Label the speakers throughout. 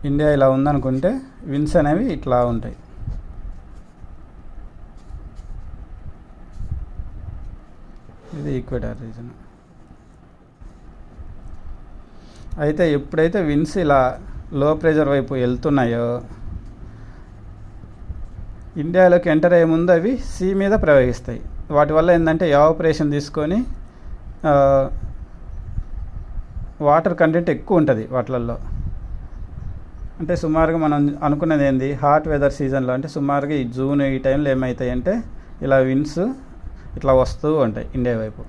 Speaker 1: India ఇలా ఉందనుకుంటే wins అనేవి ఇట్లా ఉంటాయి. ఇది ఈక్వేటర్ రీజన్. అయితే ఎప్పుడైతే విన్స్ ఇలా లో ప్రెషర్ వైపు వెళ్తున్నాయో ఇండియాలోకి ఎంటర్ అయ్యే ముందు అవి సీ మీద ప్రవహిస్తాయి. వాటి వల్ల ఏంటంటే ఎవాపరేషన్ తీసుకొని వాటర్ కంటెంట్ ఎక్కువ ఉంటుంది వాటిలలో. అంటే సుమారుగా మనం అనుకున్నది ఏంది, హాట్ వెదర్ సీజన్లో అంటే సుమారుగా ఈ జూన్ ఈ టైంలో ఏమవుతాయి అంటే ఇలా విన్స్ ఇట్లా వస్తూ ఉంటాయి ఇండియా వైపు.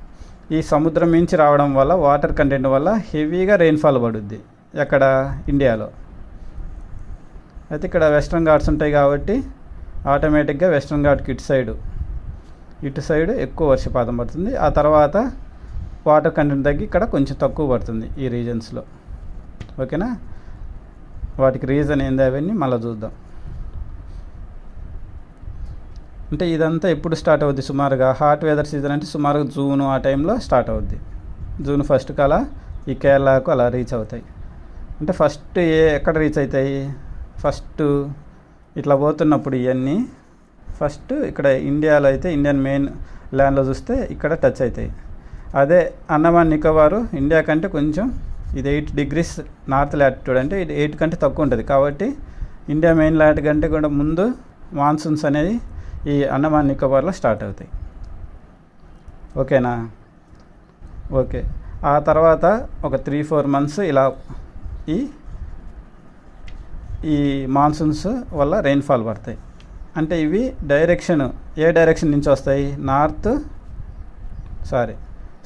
Speaker 1: ఈ సముద్రం మించి రావడం వల్ల వాటర్ కంటెంట్ వల్ల హెవీగా రెయిన్ఫాల్ పడుద్ది ఎక్కడ, ఇండియాలో. అయితే ఇక్కడ వెస్ట్రన్ ఘాట్స్ ఉంటాయి కాబట్టి ఆటోమేటిక్గా వెస్ట్రన్ ఘాట్కి ఇటు సైడ్ ఎక్కువ వర్షపాతం పడుతుంది. ఆ తర్వాత వాటర్ కంటెంట్ తగ్గి ఇక్కడ కొంచెం తక్కువ పడుతుంది ఈ రీజన్స్లో. ఓకేనా, వాటికి రీజన్ ఏంది అవన్నీ మళ్ళీ చూద్దాం. అంటే ఇదంతా ఎప్పుడు స్టార్ట్ అవుద్ది, సుమారుగా హాట్ వెదర్ సీజన్ అంటే సుమారుగా జూన్ ఆ టైంలో స్టార్ట్ అవుద్ది. జూన్ ఫస్ట్ కలా ఈ కేరళకు అలా రీచ్ అవుతాయి. అంటే ఫస్ట్ ఎక్కడ రీచ్ అవుతాయి, ఫస్ట్ ఇట్లా పోతున్నప్పుడు ఇవన్నీ ఫస్ట్ ఇక్కడ ఇండియాలో అయితే ఇండియన్ మెయిన్ ల్యాండ్లో చూస్తే ఇక్కడ టచ్ అవుతాయి. అదే అండమాన్ నికోబారు ఇండియా కంటే కొంచెం ఇది 8 degrees నార్త్ లాటిట్యూడ్, అంటే ఇది 8 కంటే తక్కువ ఉంటుంది. కాబట్టి ఇండియా మెయిన్ ల్యాండ్ కంటే కూడా ముందు మాన్సూన్స్ అనేది ఈ అండమాన్ నికోబార్లో స్టార్ట్ అవుతాయి. ఓకేనా, ఓకే. ఆ తర్వాత ఒక 3-4 months ఇలా ఈ మాన్సూన్స్ వల్ల రెయిన్ఫాల్ పడతాయి. అంటే ఇవి ఏ డైరెక్షన్ నుంచి వస్తాయి,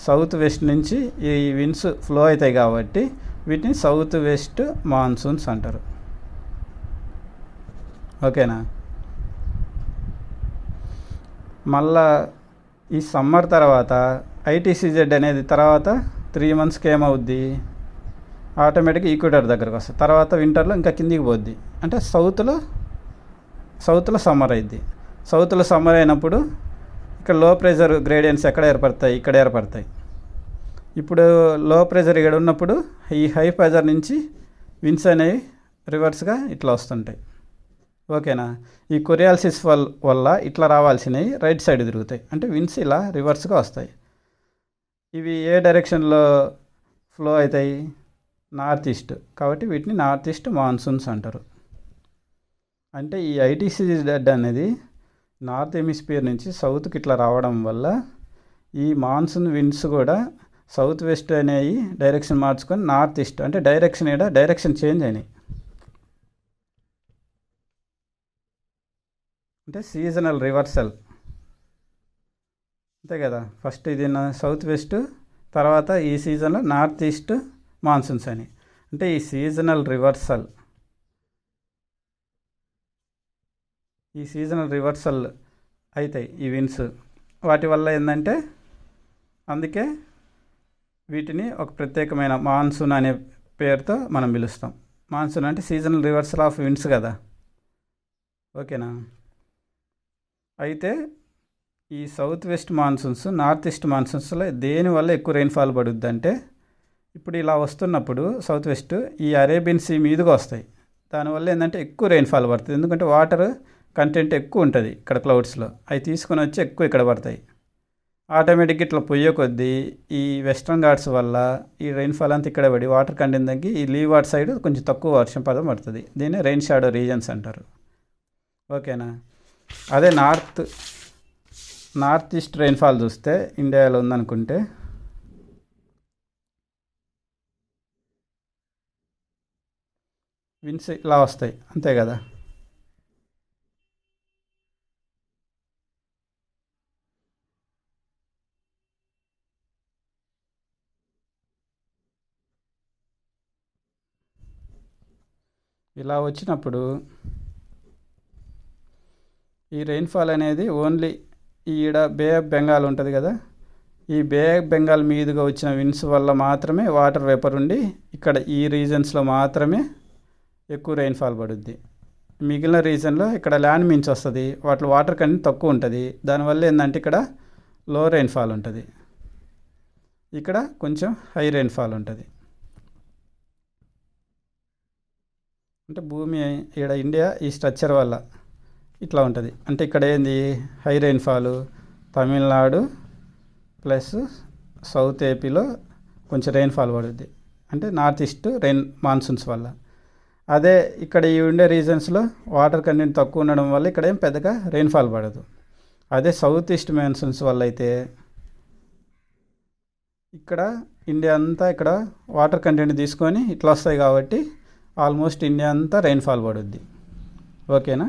Speaker 1: సౌత్ వెస్ట్ నుంచి ఈ విండ్స్ ఫ్లో అవుతాయి కాబట్టి వీటిని సౌత్ వెస్ట్ మాన్సూన్స్ అంటారు. ఓకేనా, మళ్ళా ఈ సమ్మర్ తర్వాత ఐటీసీజెడ్ అనేది తర్వాత 3 monthsకి ఏమవుద్ది, ఆటోమేటిక్గా ఈక్వేటర్ దగ్గరకు వస్తుంది. తర్వాత వింటర్లో ఇంకా కిందికి పోద్ది. అంటే సౌత్లో సమ్మర్ అయింది. సౌత్లో సమ్మర్ అయినప్పుడు ఇక్కడ లో ప్రెషర్ గ్రేడియన్స్ ఎక్కడ ఏర్పడతాయి, ఇక్కడ ఏర్పడతాయి. ఇప్పుడు లో ప్రెషర్ ఇక్కడ ఉన్నప్పుడు ఈ హై ప్రెషర్ నుంచి విండ్స్ అనేవి రివర్స్గా ఇట్లా వస్తుంటాయి. ఓకేనా, ఈ కొరియాలిసిస్ వల్ల ఇట్లా రావాల్సినవి రైట్ సైడ్ తిరుగుతాయి. అంటే విండ్స్ ఇలా రివర్స్గా వస్తాయి. ఇవి ఏ డైరెక్షన్లో ఫ్లో అవుతాయి, నార్త్ ఈస్ట్. కాబట్టి వీటిని నార్త్ ఈస్ట్ మాన్సూన్స్ అంటారు. అంటే ఈ ఐటీసీజెడ్ అనేది నార్త్ హెమిస్ఫియర్ నుంచి సౌత్కి ఇట్లా రావడం వల్ల ఈ మాన్సూన్ విండ్స్ కూడా సౌత్ వెస్ట్ అనేవి డైరెక్షన్ మార్చుకొని నార్త్ ఈస్ట్, అంటే డైరెక్షన్ చేంజ్ అయినాయి. అంటే సీజనల్ రివర్సల్, అంతే కదా. ఫస్ట్ ఇది సౌత్ వెస్ట్, తర్వాత ఈ సీజన్లో నార్త్ ఈస్ట్ మాన్సూన్స్ అని. అంటే ఈ సీజనల్ రివర్సల్ అవుతాయి ఈ విండ్స్. వాటి వల్ల ఏంటంటే అందుకే వీటిని ఒక ప్రత్యేకమైన మాన్సూన్ అనే పేరుతో మనం పిలుస్తాం. మాన్సూన్ అంటే సీజనల్ రివర్సల్ ఆఫ్ విండ్స్ కదా. ఓకేనా, అయితే ఈ south west monsoons north east మాన్సూన్స్లో దేనివల్ల ఎక్కువ రెయిన్ఫాల్ పడుద్ది అంటే, ఇప్పుడు ఇలా వస్తున్నప్పుడు సౌత్ వెస్ట్ ఈ అరేబియన్ సీ మీదుగా వస్తాయి. దానివల్ల ఏంటంటే ఎక్కువ రెయిన్ఫాల్ పడుతుంది. ఎందుకంటే వాటర్ కంటెంట్ ఎక్కువ ఉంటుంది ఇక్కడ క్లౌడ్స్లో. అవి తీసుకొని వచ్చి ఎక్కువ ఇక్కడ పడతాయి. ఆటోమేటిక్గా ఇట్లా పొయ్యే కొద్దీ ఈ వెస్ట్రన్ ఘాట్స్ వల్ల ఈ రెయిన్ఫాల్ అంతా ఇక్కడ పడి వాటర్ కంటెంట్ తగ్గి ఈ లీవార్డ్ సైడ్ కొంచెం తక్కువ వర్షం పడుతుంది. దీన్ని రెయిన్ షాడో రీజన్స్ అంటారు. ఓకేనా, అదే నార్త్ ఈస్ట్ రెయిన్ఫాల్ చూస్తే ఇండియాలో ఉందనుకుంటే విండ్స్ ఇలా వస్తాయి, అంతే కదా. ఇలా వచ్చినప్పుడు ఈ రెయిన్ఫాల్ అనేది ఓన్లీ ఈడ బే ఆఫ్ బెంగాల్ ఉంటుంది కదా, ఈ బే ఆఫ్ బెంగాల్ మీదుగా వచ్చిన విండ్స్ వల్ల మాత్రమే వాటర్ వేపర్ ఉండి ఇక్కడ ఈ రీజన్స్లో మాత్రమే ఎక్కువ రెయిన్ఫాల్ పడుద్ది. మిగిలిన రీజన్లో ఇక్కడ ల్యాండ్ మించి వస్తుంది, వాటర్ కంటెంట్ తక్కువ ఉంటుంది. దానివల్ల ఏంటంటే ఇక్కడ లో రెయిన్ఫాల్ ఉంటుంది, ఇక్కడ కొంచెం హై రెయిన్ఫాల్ ఉంటుంది. అంటే భూమి ఇక్కడ ఇండియా ఈ స్ట్రక్చర్ వల్ల ఇట్లా ఉంటుంది. అంటే ఇక్కడ ఏంది high rainfall Tamil Nadu plus south ఏపీలో కొంచెం రెయిన్ఫాల్ పడుద్ది, అంటే నార్త్ ఈస్ట్ మాన్సూన్స్ వల్ల. అదే ఇక్కడ ఈ ఉండే రీజన్స్లో వాటర్ కంటెంట్ తక్కువ ఉండడం వల్ల ఇక్కడ ఏం పెద్దగా రెయిన్ఫాల్ పడదు. అదే సౌత్ ఈస్ట్ మాన్సూన్స్ వల్ల అయితే ఇక్కడ ఇండియా అంతా ఇక్కడ వాటర్ కంటెంట్ తీసుకొని ఇట్లా వస్తాయి కాబట్టి ఆల్మోస్ట్ ఇండియా అంతా రెయిన్ఫాల్ పడుద్ది. ఓకేనా?